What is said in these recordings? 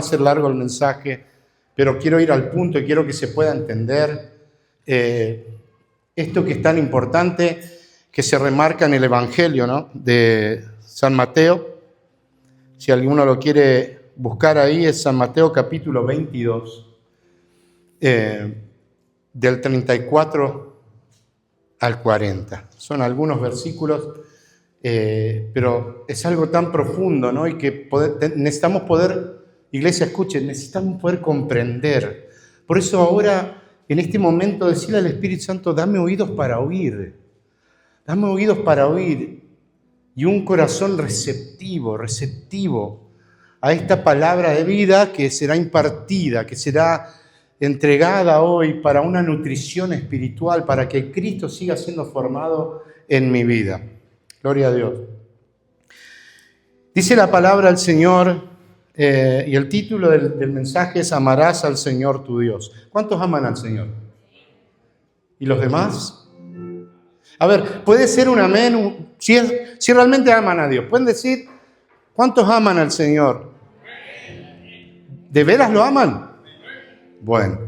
ser largo el mensaje, pero quiero ir al punto y quiero que se pueda entender esto que es tan importante, que se remarca en el Evangelio, ¿no?, de San Mateo. Si alguno lo quiere buscar ahí, es San Mateo capítulo 22, del 34 al 40. Son algunos versículos, pero es algo tan profundo, ¿no? Y que necesitamos poder, iglesia, escuchen, necesitamos poder comprender. Por eso ahora, en este momento, decirle al Espíritu Santo, dame oídos para oír. Dame oídos para oír y un corazón receptivo a esta palabra de vida que será impartida, que será entregada hoy para una nutrición espiritual, para que Cristo siga siendo formado en mi vida. Gloria a Dios. Dice la palabra del Señor, y el título del mensaje es Amarás al Señor tu Dios. ¿Cuántos aman al Señor? ¿Y los demás? A ver, puede ser un amén, si realmente aman a Dios. Pueden decir, ¿cuántos aman al Señor? ¿De veras lo aman? Bueno,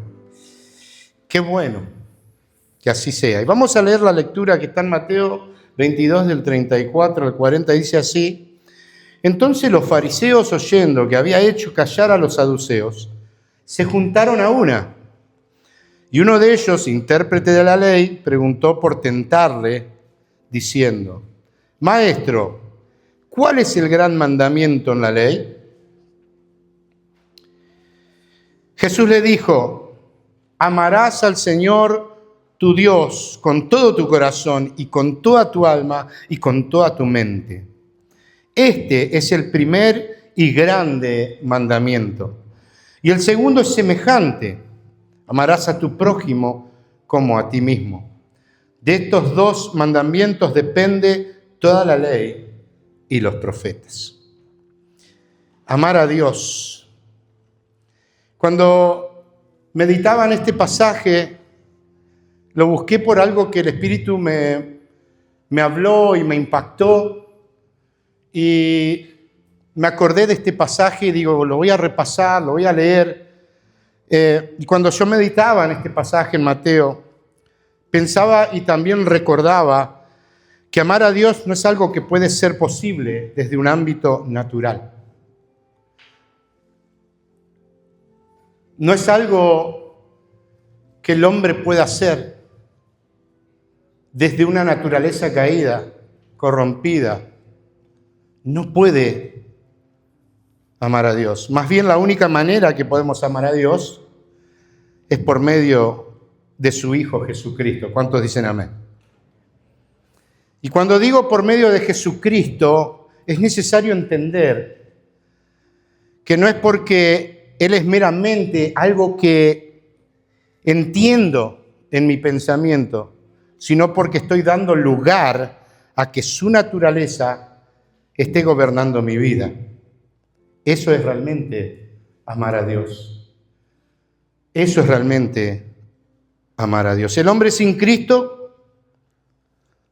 qué bueno que así sea. Y vamos a leer la lectura que está en Mateo 22, del 34 al 40, dice así: Entonces los fariseos, oyendo que había hecho callar a los saduceos, se juntaron a una. Y uno de ellos, intérprete de la ley, preguntó por tentarle, diciendo: Maestro, ¿cuál es el gran mandamiento en la ley? Jesús le dijo: Amarás al Señor tu Dios con todo tu corazón y con toda tu alma y con toda tu mente. Este es el primer y grande mandamiento. Y el segundo es semejante: amarás a tu prójimo como a ti mismo. De estos dos mandamientos depende toda la ley y los profetas. Amar a Dios. Cuando meditaba en este pasaje, lo busqué por algo que el Espíritu me habló y me impactó. Y me acordé de este pasaje y digo, lo voy a repasar, lo voy a leer. Y cuando yo meditaba en este pasaje en Mateo, pensaba y también recordaba que amar a Dios no es algo que puede ser posible desde un ámbito natural. No es algo que el hombre pueda hacer desde una naturaleza caída, corrompida. No puede amar a Dios. Más bien, la única manera que podemos amar a Dios es por medio de su Hijo Jesucristo. ¿Cuántos dicen amén? Y cuando digo por medio de Jesucristo, es necesario entender que no es porque Él es meramente algo que entiendo en mi pensamiento, sino porque estoy dando lugar a que su naturaleza esté gobernando mi vida. Eso es realmente amar a Dios. Eso es realmente amar a Dios. El hombre sin Cristo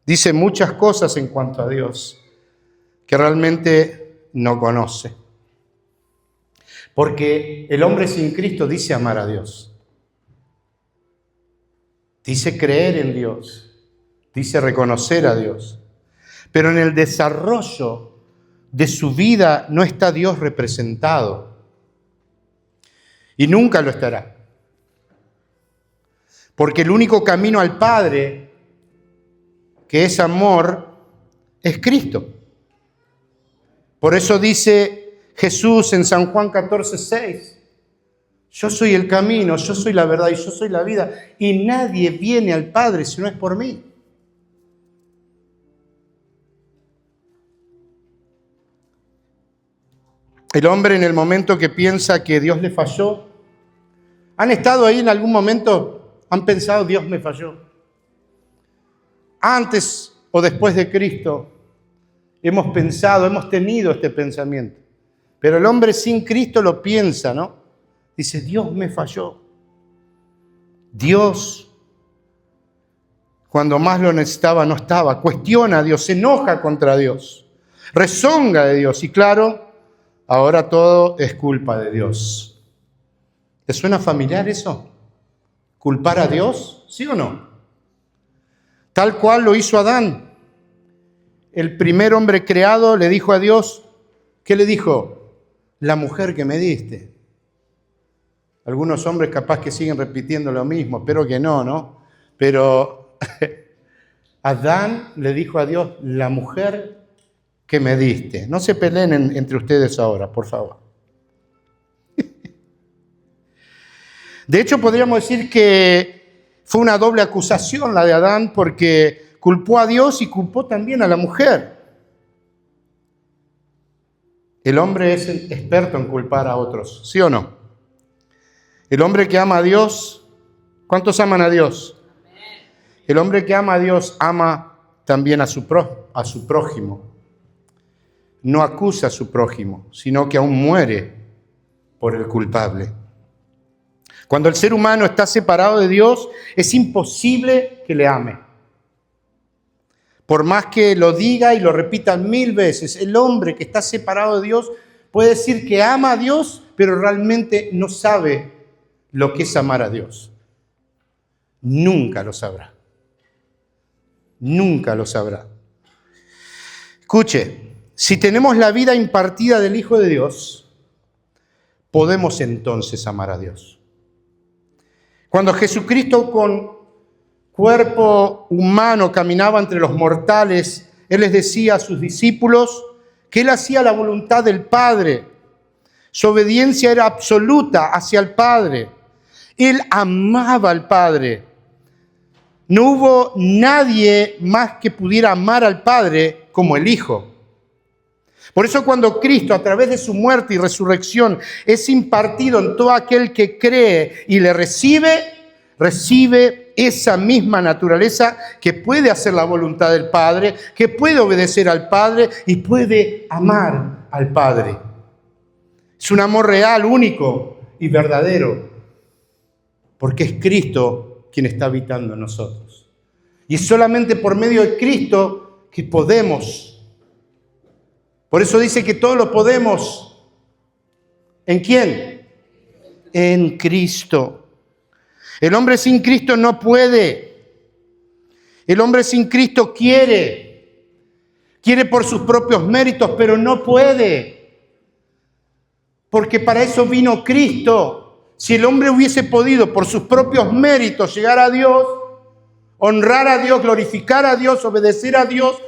dice muchas cosas en cuanto a Dios que realmente no conoce. Porque el hombre sin Cristo dice amar a Dios. Dice creer en Dios. Dice reconocer a Dios. Pero en el desarrollo de su vida no está Dios representado. Y nunca lo estará. Porque el único camino al Padre, que es amor, es Cristo. Por eso dice Jesús en San Juan 14:6, yo soy el camino, yo soy la verdad y yo soy la vida, y nadie viene al Padre si no es por mí. El hombre, en el momento que piensa que Dios le falló, ¿han estado ahí en algún momento? ¿Han pensado, Dios me falló? Antes o después de Cristo hemos pensado, hemos tenido este pensamiento. Pero el hombre sin Cristo lo piensa, ¿no? Dice, Dios me falló. Dios, cuando más lo necesitaba, no estaba. Cuestiona a Dios, se enoja contra Dios, rezonga de Dios. Y claro, ahora todo es culpa de Dios. ¿Te suena familiar eso? ¿Culpar a Dios? ¿Sí o no? Tal cual lo hizo Adán. El primer hombre creado le dijo a Dios, ¿qué le dijo? La mujer que me diste. Algunos hombres capaz que siguen repitiendo lo mismo, espero que no, ¿no? Pero Adán le dijo a Dios, la mujer que me diste. No se peleen entre ustedes ahora, por favor. De hecho, podríamos decir que fue una doble acusación la de Adán porque culpó a Dios y culpó también a la mujer. El hombre es experto en culpar a otros, ¿sí o no? El hombre que ama a Dios, ¿cuántos aman a Dios? El hombre que ama a Dios ama también a su prójimo. No acusa a su prójimo, sino que aún muere por el culpable. Cuando el ser humano está separado de Dios, es imposible que le ame. Por más que lo diga y lo repita 1000 veces, el hombre que está separado de Dios puede decir que ama a Dios, pero realmente no sabe lo que es amar a Dios. Nunca lo sabrá. Nunca lo sabrá. Escuche, si tenemos la vida impartida del Hijo de Dios, podemos entonces amar a Dios. Cuando Jesucristo con cuerpo humano caminaba entre los mortales, Él les decía a sus discípulos que Él hacía la voluntad del Padre. Su obediencia era absoluta hacia el Padre. Él amaba al Padre. No hubo nadie más que pudiera amar al Padre como el Hijo. Por eso cuando Cristo, a través de su muerte y resurrección, es impartido en todo aquel que cree y le recibe esa misma naturaleza que puede hacer la voluntad del Padre, que puede obedecer al Padre y puede amar al Padre. Es un amor real, único y verdadero, porque es Cristo quien está habitando en nosotros. Y es solamente por medio de Cristo que podemos. Por eso dice que todo lo podemos. ¿En quién? En Cristo. El hombre sin Cristo no puede. El hombre sin Cristo quiere. Quiere por sus propios méritos, pero no puede. Porque para eso vino Cristo. Si el hombre hubiese podido por sus propios méritos llegar a Dios, honrar a Dios, glorificar a Dios, obedecer a Dios,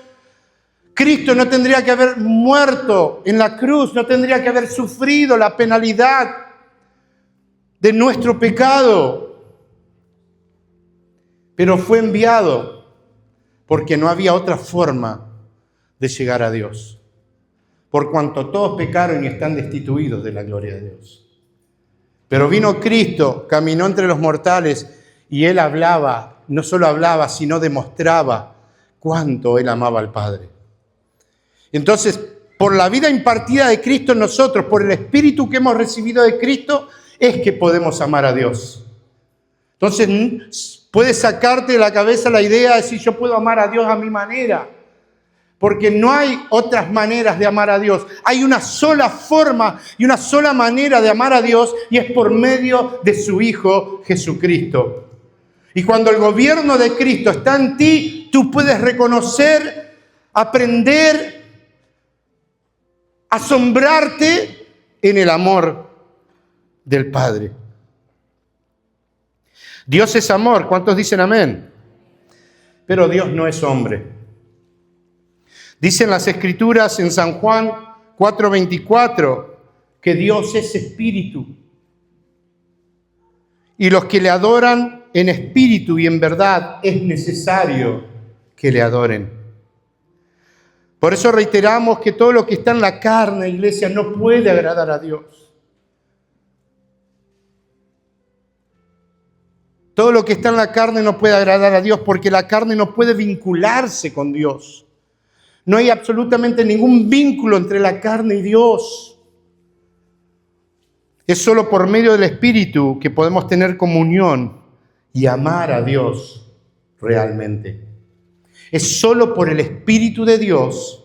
Cristo no tendría que haber muerto en la cruz, no tendría que haber sufrido la penalidad de nuestro pecado. Pero fue enviado porque no había otra forma de llegar a Dios. Por cuanto todos pecaron y están destituidos de la gloria de Dios. Pero vino Cristo, caminó entre los mortales y Él hablaba, no solo hablaba, sino demostraba cuánto Él amaba al Padre. Entonces, por la vida impartida de Cristo en nosotros, por el Espíritu que hemos recibido de Cristo, es que podemos amar a Dios. Entonces, puedes sacarte de la cabeza la idea de si yo puedo amar a Dios a mi manera. Porque no hay otras maneras de amar a Dios. Hay una sola forma y una sola manera de amar a Dios y es por medio de su Hijo Jesucristo. Y cuando el gobierno de Cristo está en ti, tú puedes reconocer, aprender, asombrarte en el amor del Padre. Dios es amor. ¿Cuántos dicen amén? Pero Dios no es hombre. Dicen las Escrituras en San Juan 4:24 que Dios es espíritu. Y los que le adoran en espíritu y en verdad es necesario que le adoren. Por eso reiteramos que todo lo que está en la carne, iglesia, no puede agradar a Dios. Todo lo que está en la carne no puede agradar a Dios porque la carne no puede vincularse con Dios. No hay absolutamente ningún vínculo entre la carne y Dios. Es solo por medio del Espíritu que podemos tener comunión y amar a Dios realmente. Es solo por el Espíritu de Dios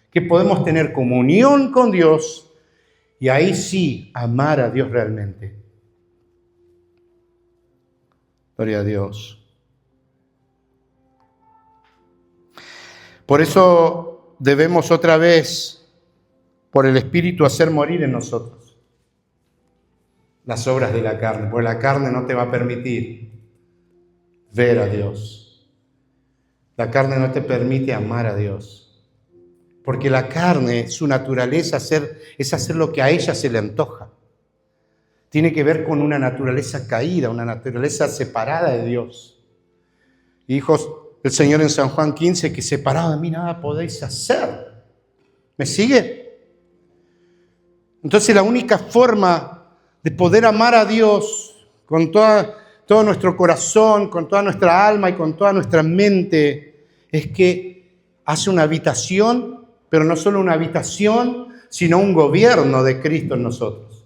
que podemos tener comunión con Dios Y ahí sí, amar a Dios realmente. Gloria a Dios. Por eso debemos otra vez, por el Espíritu, hacer morir en nosotros las obras de la carne, porque la carne no te va a permitir ver a Dios. La carne no te permite amar a Dios, porque la carne, su naturaleza es hacer lo que a ella se le antoja. Tiene que ver con una naturaleza caída, una naturaleza separada de Dios. Y dijo el Señor en San Juan 15 que separado de mí nada podéis hacer. ¿Me sigue? Entonces la única forma de poder amar a Dios con todo nuestro corazón, con toda nuestra alma y con toda nuestra mente es que hace una habitación, pero no solo una habitación, sino un gobierno de Cristo en nosotros.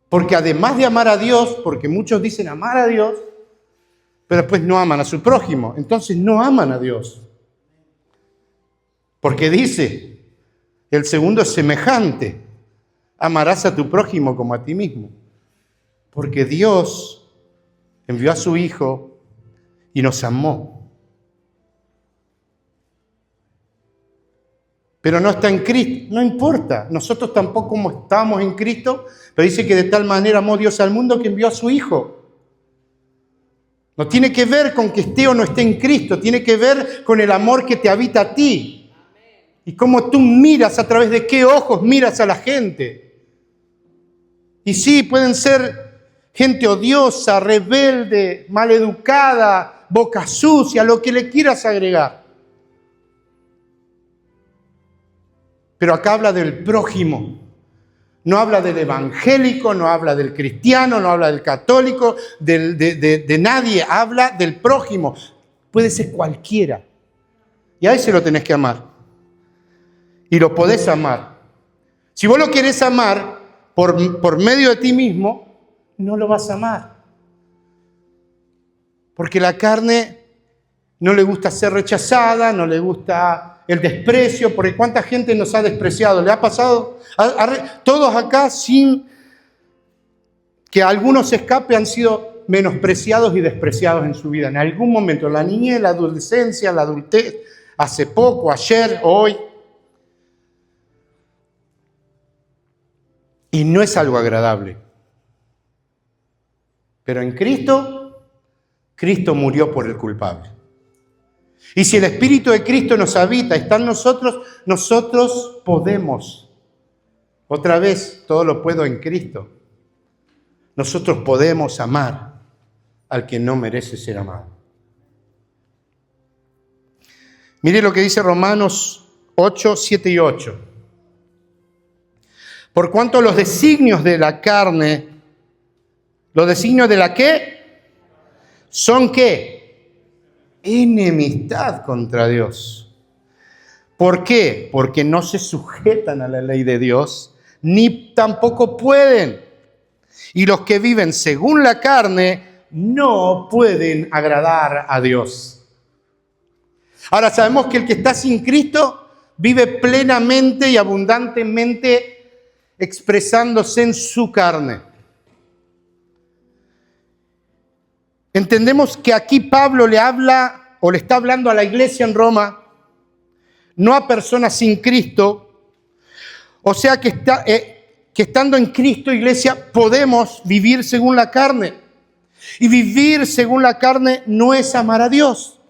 Porque además de amar a Dios, porque muchos dicen amar a Dios, pero después no aman a su prójimo, entonces no aman a Dios. Porque dice, el segundo es semejante, amarás a tu prójimo como a ti mismo. Porque Dios envió a su Hijo y nos amó. Pero no está en Cristo, no importa. Nosotros tampoco estamos en Cristo, pero dice que de tal manera amó Dios al mundo que envió a su Hijo. No tiene que ver con que esté o no esté en Cristo, tiene que ver con el amor que te habita a ti. Y cómo tú miras, a través de qué ojos miras a la gente. Y sí, pueden ser gente odiosa, rebelde, maleducada, boca sucia, lo que le quieras agregar. Pero acá habla del prójimo. No habla del evangélico, no habla del cristiano, no habla del católico, de nadie. Habla del prójimo. Puede ser cualquiera. Y a ese lo tenés que amar. Y lo podés amar. Si vos lo querés amar por medio de ti mismo, no lo vas a amar. Porque la carne no le gusta ser rechazada, no le gusta el desprecio, porque cuánta gente nos ha despreciado. ¿Le ha pasado? Todos acá, sin que algunos escape, han sido menospreciados y despreciados en su vida. En algún momento, la niñez, la adolescencia, la adultez, hace poco, ayer, hoy. Y no es algo agradable. Pero en Cristo, Cristo murió por el culpable. Y si el Espíritu de Cristo nos habita, está en nosotros, nosotros podemos. Otra vez, todo lo puedo en Cristo. Nosotros podemos amar al que no merece ser amado. Mire lo que dice Romanos 8, 7 y 8. Por cuanto los designios de la carne, ¿los designios de la qué? ¿Son qué? Enemistad contra Dios. ¿Por qué? Porque no se sujetan a la ley de Dios, ni tampoco pueden. Y los que viven según la carne no pueden agradar a Dios. Ahora sabemos que el que está sin Cristo vive plenamente y abundantemente expresándose en su carne. Entendemos que aquí Pablo le habla o le está hablando a la iglesia en Roma, no a personas sin Cristo. O sea que estando en Cristo, iglesia, podemos vivir según la carne. Y vivir según la carne no es amar a Dios.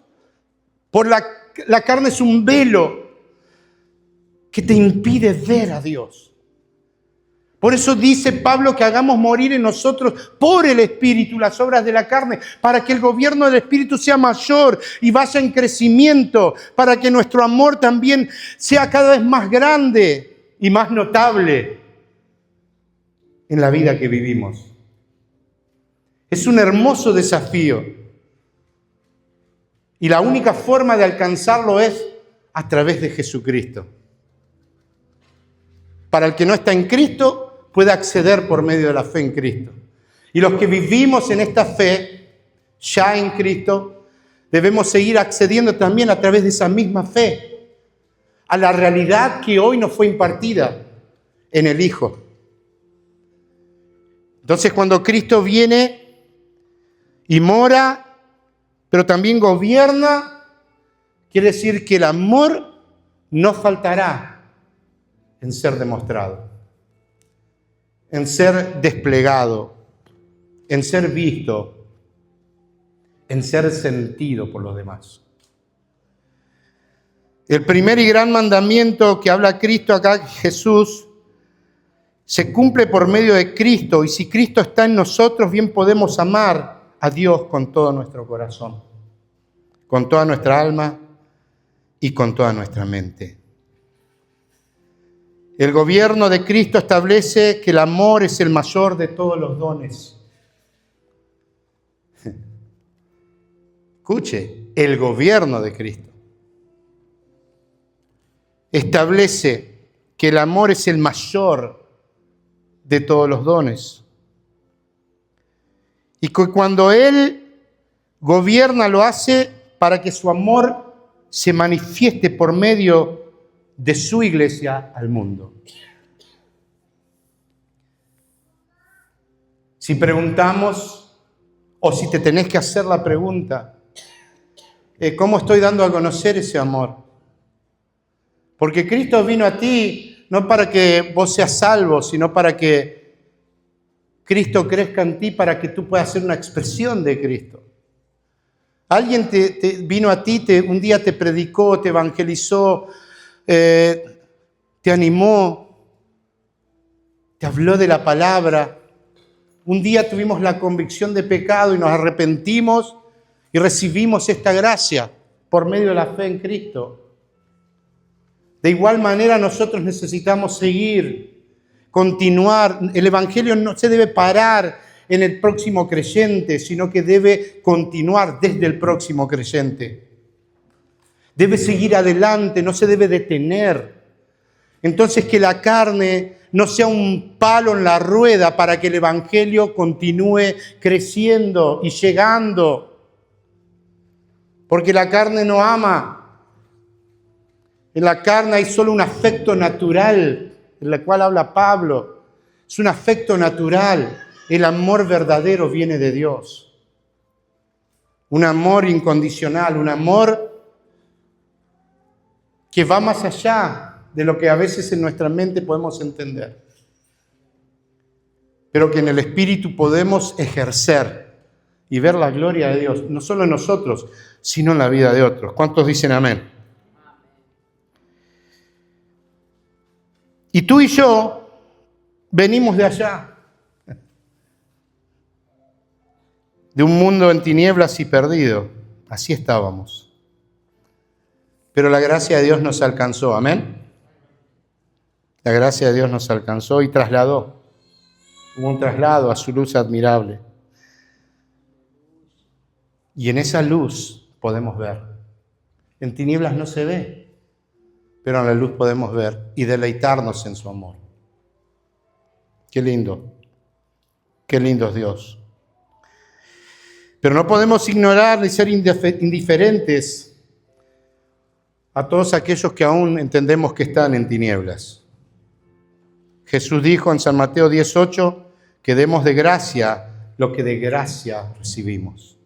La carne es un velo que te impide ver a Dios. Por eso dice Pablo que hagamos morir en nosotros por el Espíritu las obras de la carne, para que el gobierno del Espíritu sea mayor y vaya en crecimiento, para que nuestro amor también sea cada vez más grande y más notable en la vida que vivimos. Es un hermoso desafío y la única forma de alcanzarlo es a través de Jesucristo. Para el que no está en Cristo, puede acceder por medio de la fe en Cristo. Y los que vivimos en esta fe, ya en Cristo, debemos seguir accediendo también a través de esa misma fe a la realidad que hoy nos fue impartida. en el Hijo. Entonces, cuando Cristo viene y mora, pero también gobierna, quiere decir que el amor no faltará en ser demostrado, en ser desplegado, en ser visto, en ser sentido por los demás. El primer y gran mandamiento que habla Cristo acá, Jesús, se cumple por medio de Cristo, y si Cristo está en nosotros, bien podemos amar a Dios con todo nuestro corazón, con toda nuestra alma y con toda nuestra mente. El gobierno de Cristo establece que el amor es el mayor de todos los dones. Escuche, el gobierno de Cristo establece que el amor es el mayor de todos los dones. Y que cuando Él gobierna, lo hace para que su amor se manifieste por medio de su iglesia al mundo. Si preguntamos, o si te tenés que hacer la pregunta, ¿cómo estoy dando a conocer ese amor? Porque Cristo vino a ti no para que vos seas salvo, sino para que Cristo crezca en ti, para que tú puedas ser una expresión de Cristo. Alguien vino a ti, un día te predicó, te evangelizó, te animó, te habló de la palabra. Un día tuvimos la convicción de pecado y nos arrepentimos y recibimos esta gracia por medio de la fe en Cristo. De igual manera nosotros necesitamos seguir, continuar. El Evangelio no se debe parar en el próximo creyente, sino que debe continuar desde el próximo creyente. Debe seguir adelante, no se debe detener. Entonces, que la carne no sea un palo en la rueda para que el Evangelio continúe creciendo y llegando. Porque la carne no ama. En la carne hay solo un afecto natural, en el cual habla Pablo. Es un afecto natural. El amor verdadero viene de Dios. Un amor incondicional, un amor que va más allá de lo que a veces en nuestra mente podemos entender, pero que en el Espíritu podemos ejercer y ver la gloria de Dios, no solo en nosotros, sino en la vida de otros. ¿Cuántos dicen amén? Y tú y yo venimos de allá, de un mundo en tinieblas y perdido. Así estábamos. Pero la gracia de Dios nos alcanzó, amén. La gracia de Dios nos alcanzó y trasladó. Hubo un traslado a su luz admirable. Y en esa luz podemos ver. En tinieblas no se ve, pero en la luz podemos ver y deleitarnos en su amor. Qué lindo. Qué lindo es Dios. Pero no podemos ignorar ni ser indiferentes a todos aquellos que aún entendemos que están en tinieblas. Jesús dijo en San Mateo 18 que demos de gracia lo que de gracia recibimos.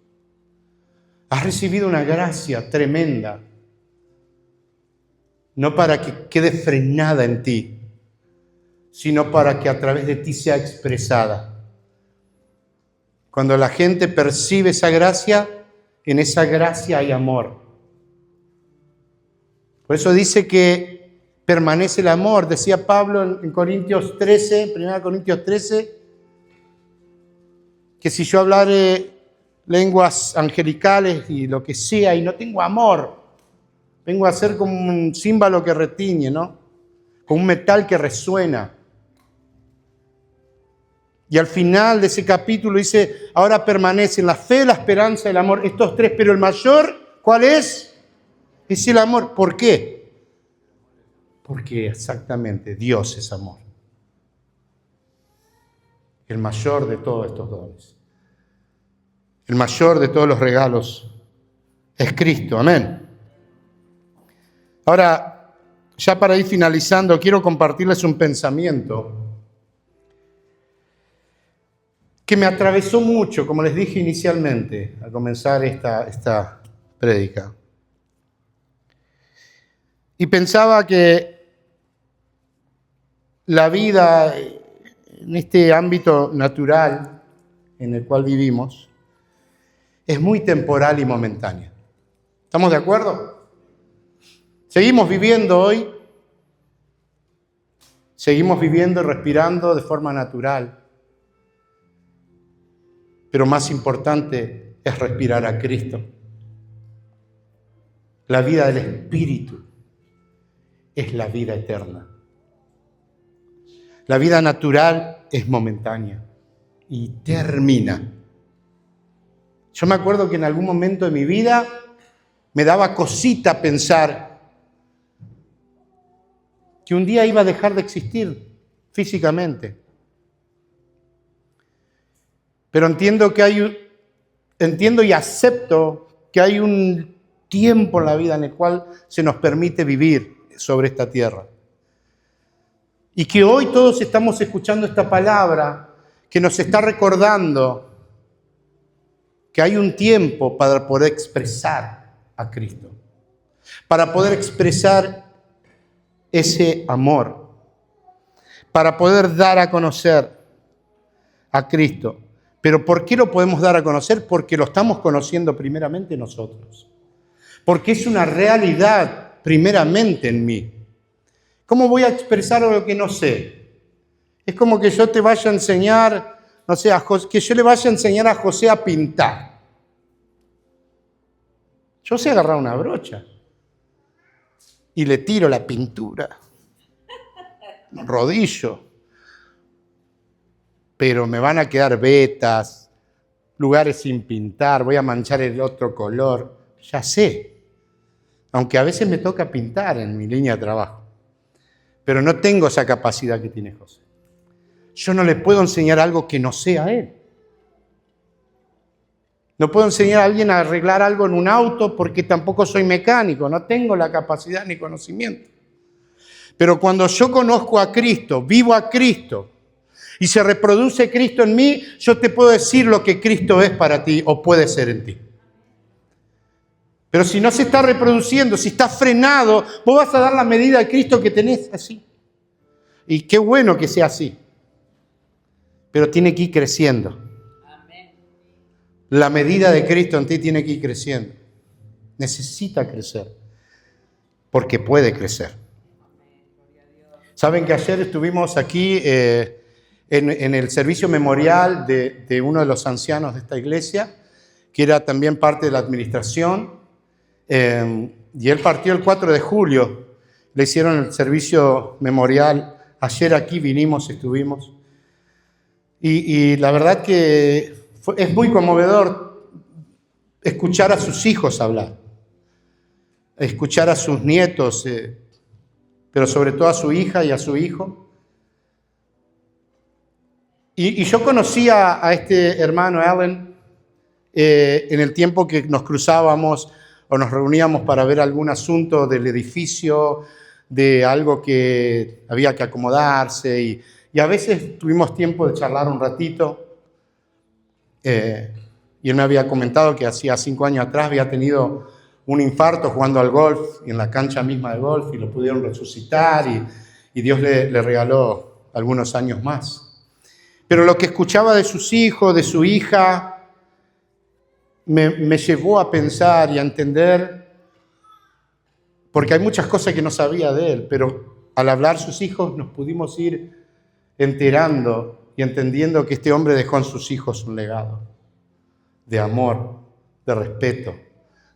Has recibido una gracia tremenda, no para que quede frenada en ti, sino para que a través de ti sea expresada. Cuando la gente percibe esa gracia, en esa gracia hay amor. Por eso dice que permanece el amor. Decía Pablo en Corintios 13, 1 Corintios 13, que si yo hablare lenguas angelicales y lo que sea y no tengo amor, vengo a ser como un címbalo que retiñe, ¿no? Como un metal que resuena. Y al final de ese capítulo dice, ahora permanecen la fe, la esperanza, el amor, estos tres, pero el mayor, ¿cuál es? Es el amor. ¿Por qué? Porque exactamente Dios es amor. El mayor de todos estos dones. El mayor de todos los regalos es Cristo. Amén. Ahora, ya para ir finalizando, quiero compartirles un pensamiento que me atravesó mucho, como les dije inicialmente, al comenzar esta prédica. Y pensaba que la vida en este ámbito natural en el cual vivimos es muy temporal y momentánea. ¿Estamos de acuerdo? Seguimos viviendo hoy, seguimos viviendo y respirando de forma natural, pero más importante es respirar a Cristo. La vida del Espíritu es la vida eterna. La vida natural es momentánea y termina. Yo me acuerdo que en algún momento de mi vida me daba cosita pensar que un día iba a dejar de existir físicamente. Pero entiendo y acepto que hay un tiempo en la vida en el cual se nos permite vivir sobre esta tierra. Y que hoy todos estamos escuchando esta palabra que nos está recordando que hay un tiempo para poder expresar a Cristo, para poder expresar ese amor, para poder dar a conocer a Cristo. Pero ¿por qué lo podemos dar a conocer? Porque lo estamos conociendo primeramente nosotros. Porque es una realidad primeramente en mí. ¿Cómo voy a expresar algo que no sé? Es como que yo te vaya a enseñar, no sé, que yo le vaya a enseñar a José a pintar. Yo sé agarrar una brocha y le tiro la pintura, un rodillo, pero me van a quedar vetas, lugares sin pintar, voy a manchar el otro color, ya sé. Aunque a veces me toca pintar en mi línea de trabajo, pero no tengo esa capacidad que tiene José. Yo no le puedo enseñar algo que no sea él. No puedo enseñar a alguien a arreglar algo en un auto porque tampoco soy mecánico, no tengo la capacidad ni conocimiento. Pero cuando yo conozco a Cristo, vivo a Cristo y se reproduce Cristo en mí, yo te puedo decir lo que Cristo es para ti o puede ser en ti. Pero si no se está reproduciendo, si está frenado, vos vas a dar la medida de Cristo que tenés así. Y qué bueno que sea así. Pero tiene que ir creciendo. La medida de Cristo en ti tiene que ir creciendo. Necesita crecer. Porque puede crecer. Saben que ayer estuvimos aquí en el servicio memorial de uno de los ancianos de esta iglesia, que era también parte de la administración. Y él partió el 4 de julio. Le hicieron el servicio memorial. Ayer aquí estuvimos. Y la verdad que es muy conmovedor escuchar a sus hijos hablar, escuchar a sus nietos, pero sobre todo a su hija y a su hijo. Y yo conocí a este hermano Allen en el tiempo que nos cruzábamos o nos reuníamos para ver algún asunto del edificio, de algo que había que acomodarse, y a veces tuvimos tiempo de charlar un ratito. Y él me había comentado que hacía 5 años atrás había tenido un infarto jugando al golf, en la cancha misma de golf, y lo pudieron resucitar, y Dios le regaló algunos años más. Pero lo que escuchaba de sus hijos, de su hija, me llevó a pensar y a entender, porque hay muchas cosas que no sabía de él, pero al hablar sus hijos nos pudimos ir enterando y entendiendo que este hombre dejó en sus hijos un legado de amor, de respeto,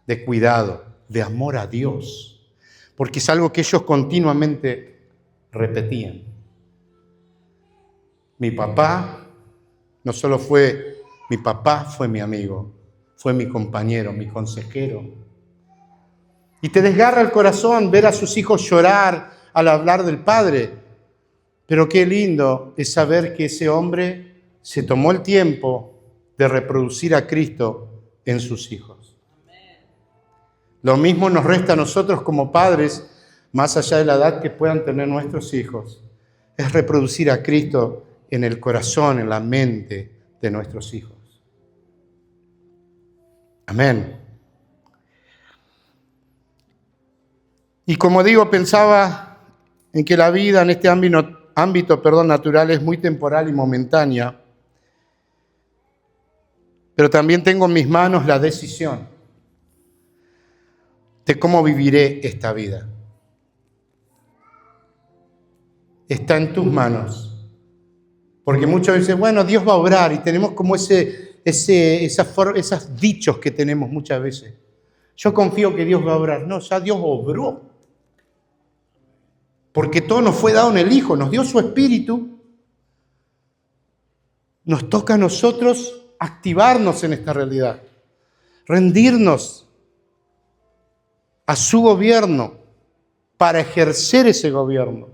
de cuidado, de amor a Dios, porque es algo que ellos continuamente repetían. Mi papá no solo fue mi papá, fue mi amigo, fue mi compañero, mi consejero. Y te desgarra el corazón ver a sus hijos llorar al hablar del padre. Pero qué lindo es saber que ese hombre se tomó el tiempo de reproducir a Cristo en sus hijos. Lo mismo nos resta a nosotros como padres más allá de la edad que puedan tener nuestros hijos, es reproducir a Cristo en el corazón, en la mente de nuestros hijos. Amén. Y como digo, pensaba en que la vida en este ámbito natural es muy temporal y momentánea, pero también tengo en mis manos la decisión de cómo viviré esta vida. Está en tus manos. Porque muchas veces, bueno, Dios va a obrar y tenemos como esos dichos que tenemos muchas veces. Yo confío que Dios va a obrar. No, ya Dios obró. Porque todo nos fue dado en el Hijo, nos dio su Espíritu. Nos toca a nosotros activarnos en esta realidad, rendirnos a su gobierno para ejercer ese gobierno.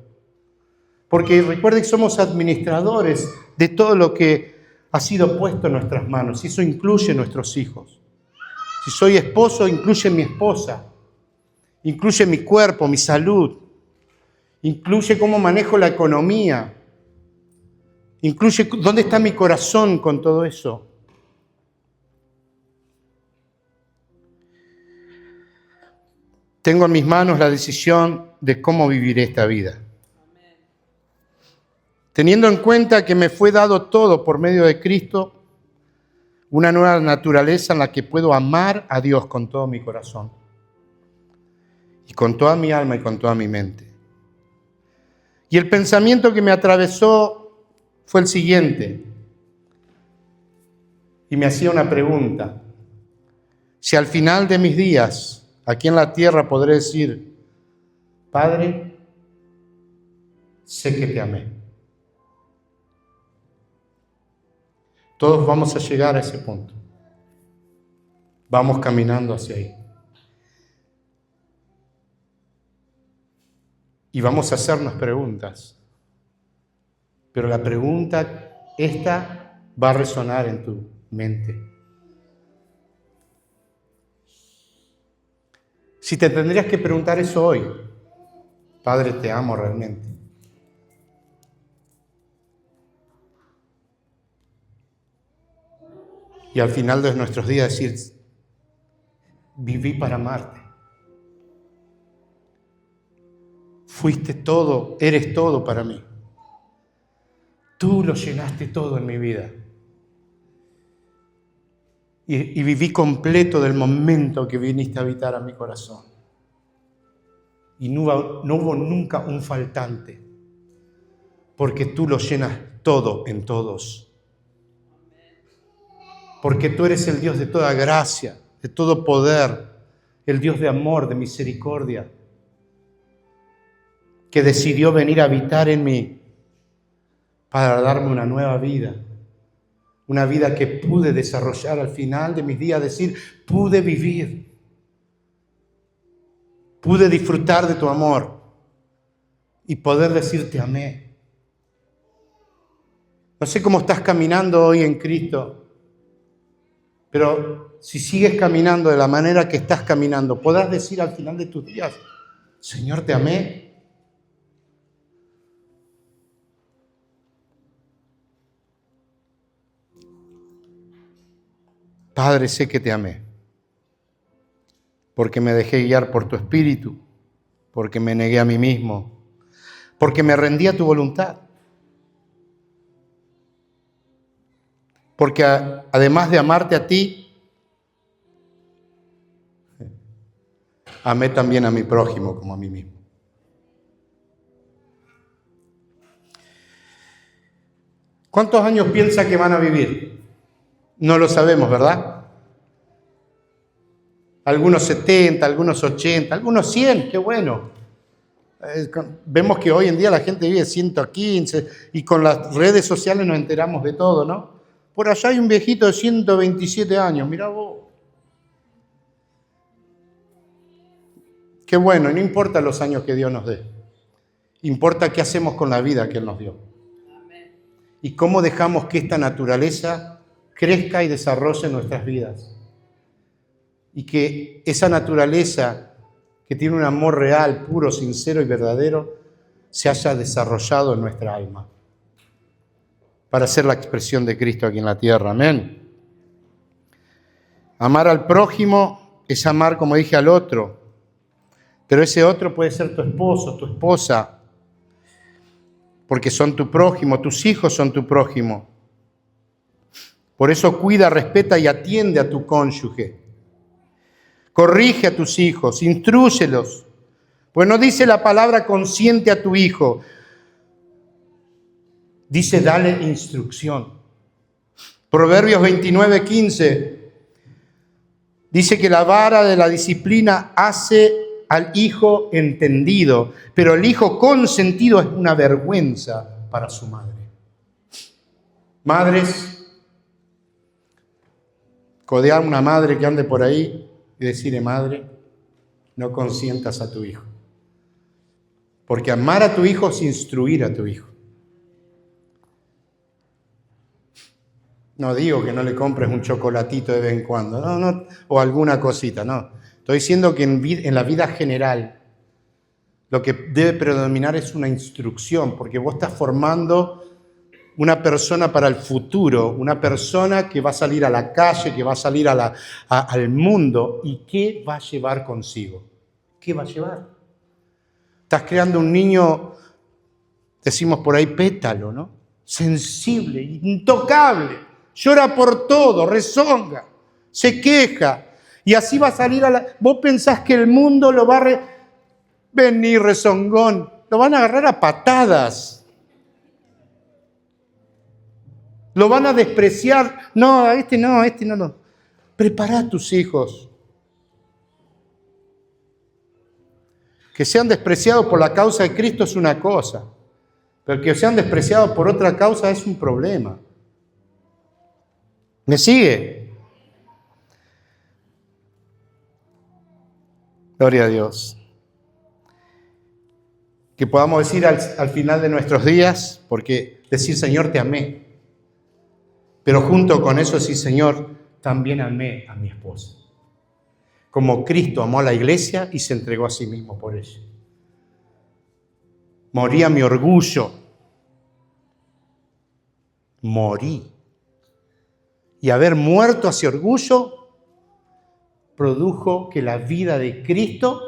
Porque recuerden que somos administradores de todo lo que ha sido puesto en nuestras manos. Y eso incluye nuestros hijos. Si soy esposo, incluye mi esposa. Incluye mi cuerpo, mi salud. Incluye cómo manejo la economía. Incluye dónde está mi corazón con todo eso. Tengo en mis manos la decisión de cómo viviré esta vida. Teniendo en cuenta que me fue dado todo por medio de Cristo, una nueva naturaleza en la que puedo amar a Dios con todo mi corazón, y con toda mi alma y con toda mi mente. Y el pensamiento que me atravesó fue el siguiente, y me hacía una pregunta: si al final de mis días, aquí en la tierra, podré decir, Padre, sé que te amé. Todos vamos a llegar a ese punto. Vamos caminando hacia ahí. Y vamos a hacernos preguntas. Pero la pregunta esta va a resonar en tu mente. Si te tendrías que preguntar eso hoy, Padre, ¿te amo realmente? Y al final de nuestros días decir, viví para amarte. Fuiste todo, eres todo para mí. Tú lo llenaste todo en mi vida. Y viví completo del momento que viniste a habitar a mi corazón. Y no hubo nunca un faltante, porque tú lo llenas todo en todos. Porque tú eres el Dios de toda gracia, de todo poder, el Dios de amor, de misericordia, que decidió venir a habitar en mí para darme una nueva vida. Una vida que pude desarrollar al final de mis días, decir, pude vivir, pude disfrutar de tu amor y poder decir te amé. No sé cómo estás caminando hoy en Cristo, pero si sigues caminando de la manera que estás caminando, podrás decir al final de tus días, Señor, te amé. Padre, sé que te amé, porque me dejé guiar por tu Espíritu, porque me negué a mí mismo, porque me rendí a tu voluntad, porque además de amarte a ti, amé también a mi prójimo como a mí mismo. ¿Cuántos años piensa que van a vivir? No lo sabemos, ¿verdad? Algunos 70, algunos 80, algunos 100, qué bueno. Vemos que hoy en día la gente vive 115 y con las redes sociales nos enteramos de todo, ¿no? Por allá hay un viejito de 127 años, mirá vos. Qué bueno, no importa los años que Dios nos dé. Importa qué hacemos con la vida que Él nos dio. Y cómo dejamos que esta naturaleza crezca y desarrolle nuestras vidas. Y que esa naturaleza que tiene un amor real, puro, sincero y verdadero, se haya desarrollado en nuestra alma para ser la expresión de Cristo aquí en la tierra. Amén. Amar al prójimo es amar, como dije, al otro. Pero ese otro puede ser tu esposo, tu esposa, porque son tu prójimo, tus hijos son tu prójimo. Por eso cuida, respeta y atiende a tu cónyuge. Corrige a tus hijos, instrúyelos. Pues no dice la palabra consiente a tu hijo, dice dale instrucción. Proverbios 29:15 dice que la vara de la disciplina hace al hijo entendido, pero el hijo consentido es una vergüenza para su madre. Madres, codear a una madre que ande por ahí y decirle, madre, no consientas a tu hijo. Porque amar a tu hijo es instruir a tu hijo. No digo que no le compres un chocolatito de vez en cuando, no, o alguna cosita, no. Estoy diciendo que en la vida general lo que debe predominar es una instrucción, porque vos estás formando una persona para el futuro, una persona que va a salir a la calle, que va a salir al mundo. ¿Y qué va a llevar consigo? ¿Qué va a llevar? Estás creando un niño, decimos por ahí, pétalo, ¿no? Sensible, intocable, llora por todo, rezonga, se queja. Y así va a salir Vos pensás que el mundo lo va a... Vení, rezongón. Lo van a agarrar a patadas. Lo van a despreciar. No, este no. Prepara a tus hijos. Que sean despreciados por la causa de Cristo es una cosa. Pero que sean despreciados por otra causa es un problema. ¿Me sigue? Gloria a Dios. Que podamos decir al final de nuestros días, porque decir, Señor, te amé. Pero junto con eso decir, Señor, también amé a mi esposa. Como Cristo amó a la iglesia y se entregó a sí mismo por ella. Moría mi orgullo. Morí. Y haber muerto a ese orgullo produjo que la vida de Cristo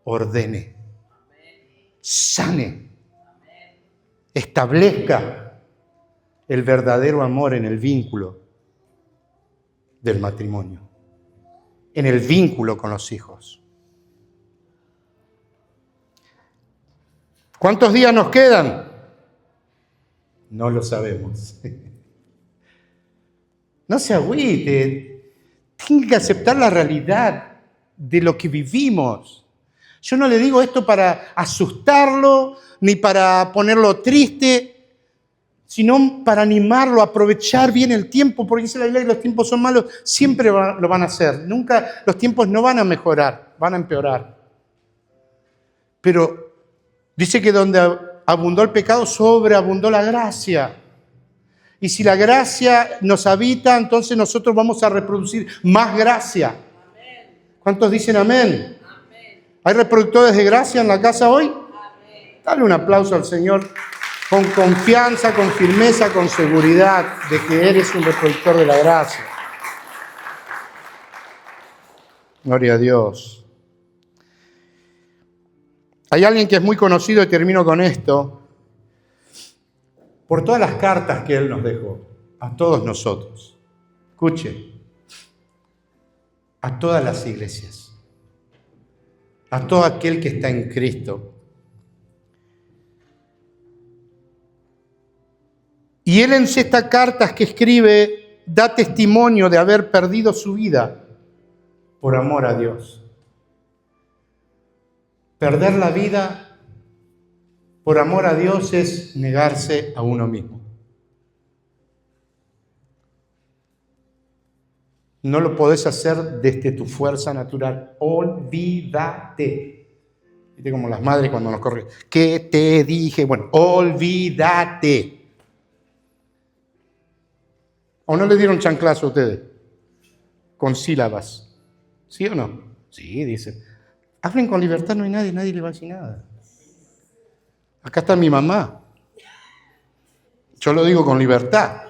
ordene, sane, establezca el verdadero amor en el vínculo del matrimonio, en el vínculo con los hijos. ¿Cuántos días nos quedan? No lo sabemos. No se agüite, tiene que aceptar la realidad de lo que vivimos. Yo no le digo esto para asustarlo, ni para ponerlo triste, sino para animarlo a aprovechar bien el tiempo, porque dice la Biblia que los tiempos son malos, siempre lo van a hacer. Nunca, los tiempos no van a mejorar, van a empeorar. Pero dice que donde abundó el pecado, sobreabundó la gracia. Y si la gracia nos habita, entonces nosotros vamos a reproducir más gracia. ¿Cuántos dicen amén? ¿Hay reproductores de gracia en la casa hoy? Dale un aplauso al Señor con confianza, con firmeza, con seguridad de que eres un reproductor de la gracia. Gloria a Dios. Hay alguien que es muy conocido, y termino con esto, por todas las cartas que Él nos dejó, a todos nosotros. Escuche, a todas las iglesias, a todo aquel que está en Cristo. Y Él en estas cartas que escribe da testimonio de haber perdido su vida por amor a Dios. Perder la vida por amor a Dios es negarse a uno mismo. No lo podés hacer desde tu fuerza natural. Olvídate. ¿Viste como las madres cuando nos corren? ¿Qué te dije? Bueno, olvídate. ¿O no le dieron chanclazo a ustedes? Con sílabas. ¿Sí o no? Sí, dicen. Hablen con libertad, no hay nadie le va a decir nada. Acá está mi mamá. Yo lo digo con libertad.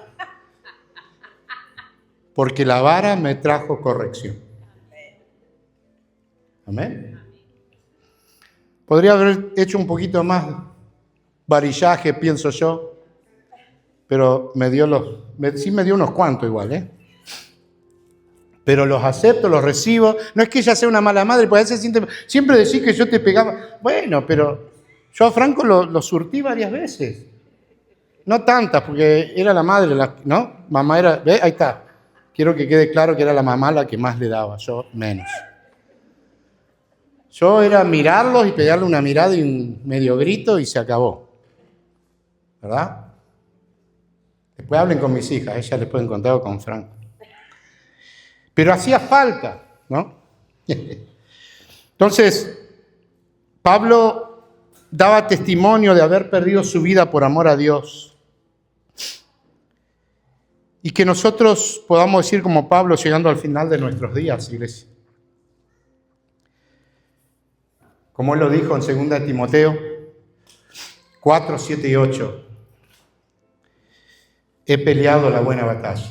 Porque la vara me trajo corrección. Amén. Podría haber hecho un poquito más varillaje, pienso yo, pero sí me dio unos cuantos igual, ¿eh? Pero los acepto, los recibo. No es que ella sea una mala madre, porque a veces siempre decís que yo te pegaba. Bueno, pero yo a Franco lo surtí varias veces. No tantas, porque era la madre, ¿no? Mamá era, ¿ve? Ahí está. Quiero que quede claro que era la mamá la que más le daba, yo menos. Yo era mirarlos y pegarle una mirada y un medio grito y se acabó. ¿Verdad? Después hablen con mis hijas, ellas les pueden contar con Franco. Pero hacía falta, ¿no? Entonces, Pablo daba testimonio de haber perdido su vida por amor a Dios. Y que nosotros podamos decir como Pablo llegando al final de nuestros días, iglesia. Como él lo dijo en 2 Timoteo 4, 7 y 8. He peleado la buena batalla.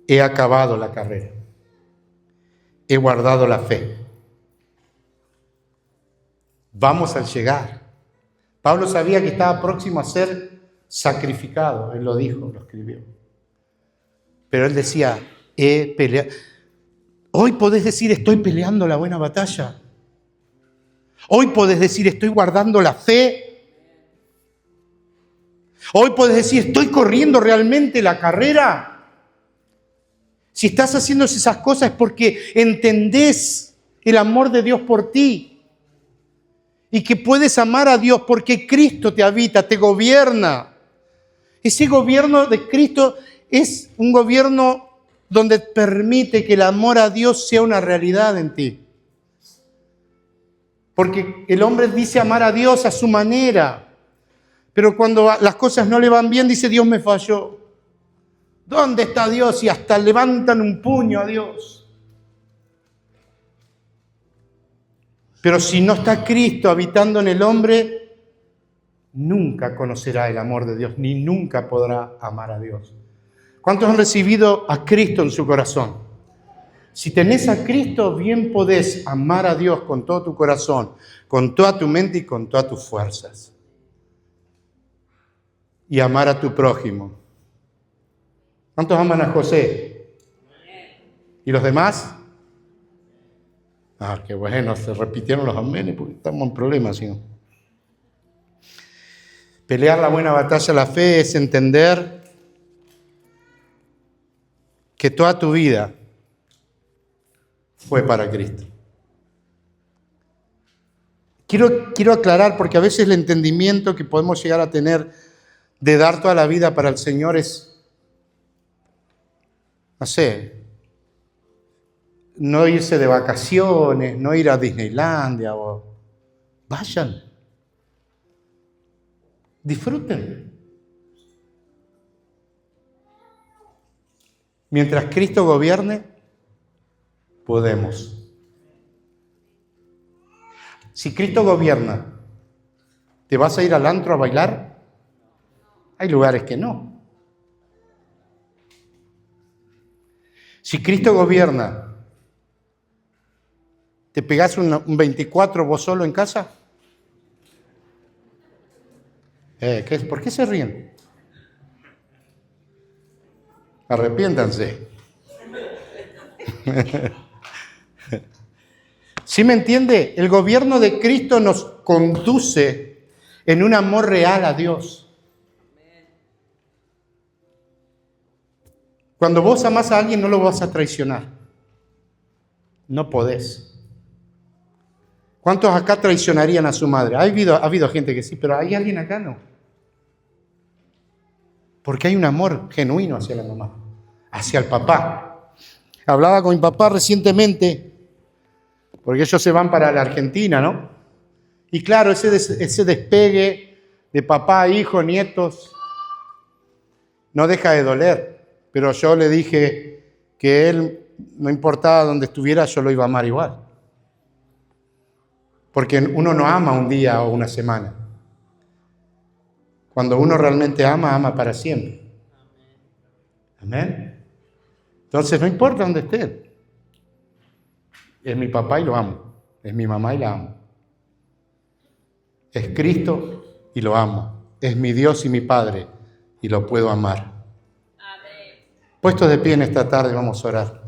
He acabado la carrera. He guardado la fe. Vamos al llegar. Pablo sabía que estaba próximo a ser sacrificado. Él lo dijo, lo escribió. Pero él decía, he peleado. Hoy podés decir, estoy peleando la buena batalla. Hoy podés decir, estoy guardando la fe. Hoy podés decir, estoy corriendo realmente la carrera. Si estás haciendo esas cosas es porque entendés el amor de Dios por ti. Y que puedes amar a Dios porque Cristo te habita, te gobierna. Ese gobierno de Cristo es un gobierno donde permite que el amor a Dios sea una realidad en ti. Porque el hombre dice amar a Dios a su manera. Pero cuando las cosas no le van bien, dice Dios me falló. ¿Dónde está Dios? Y hasta levantan un puño a Dios. Pero si no está Cristo habitando en el hombre, nunca conocerá el amor de Dios, ni nunca podrá amar a Dios. ¿Cuántos han recibido a Cristo en su corazón? Si tenés a Cristo, bien podés amar a Dios con todo tu corazón, con toda tu mente y con todas tus fuerzas. Y amar a tu prójimo. ¿Cuántos aman a José? ¿Y los demás? Ah, qué bueno, se repitieron los amenes porque estamos en problemas, ¿sí? Pelear la buena batalla de la fe es entender que toda tu vida fue para Cristo. Quiero aclarar, porque a veces el entendimiento que podemos llegar a tener de dar toda la vida para el Señor es, no sé, no irse de vacaciones, no ir a Disneylandia. Vayan. Disfruten. Mientras Cristo gobierne, podemos. Si Cristo gobierna, ¿te vas a ir al antro a bailar? Hay lugares que no. Si Cristo gobierna, ¿te pegás un 24 vos solo en casa? ¿Por qué se ríen? Arrepiéntanse. ¿Sí me entiende? El gobierno de Cristo nos conduce en un amor real a Dios. Cuando vos amás a alguien no lo vas a traicionar. No podés. ¿Cuántos acá traicionarían a su madre? Ha habido gente que sí, pero hay alguien acá no. Porque hay un amor genuino hacia la mamá, hacia el papá. Hablaba con mi papá recientemente, porque ellos se van para la Argentina, ¿no? Y claro, ese despegue de papá, hijo, nietos, no deja de doler. Pero yo le dije que él, no importaba dónde estuviera, yo lo iba a amar igual. Porque uno no ama un día o una semana. Cuando uno realmente ama, ama para siempre. Amén. Entonces no importa dónde esté. Es mi papá y lo amo. Es mi mamá y la amo. Es Cristo y lo amo. Es mi Dios y mi Padre y lo puedo amar. Amén. Puestos de pie en esta tarde, vamos a orar.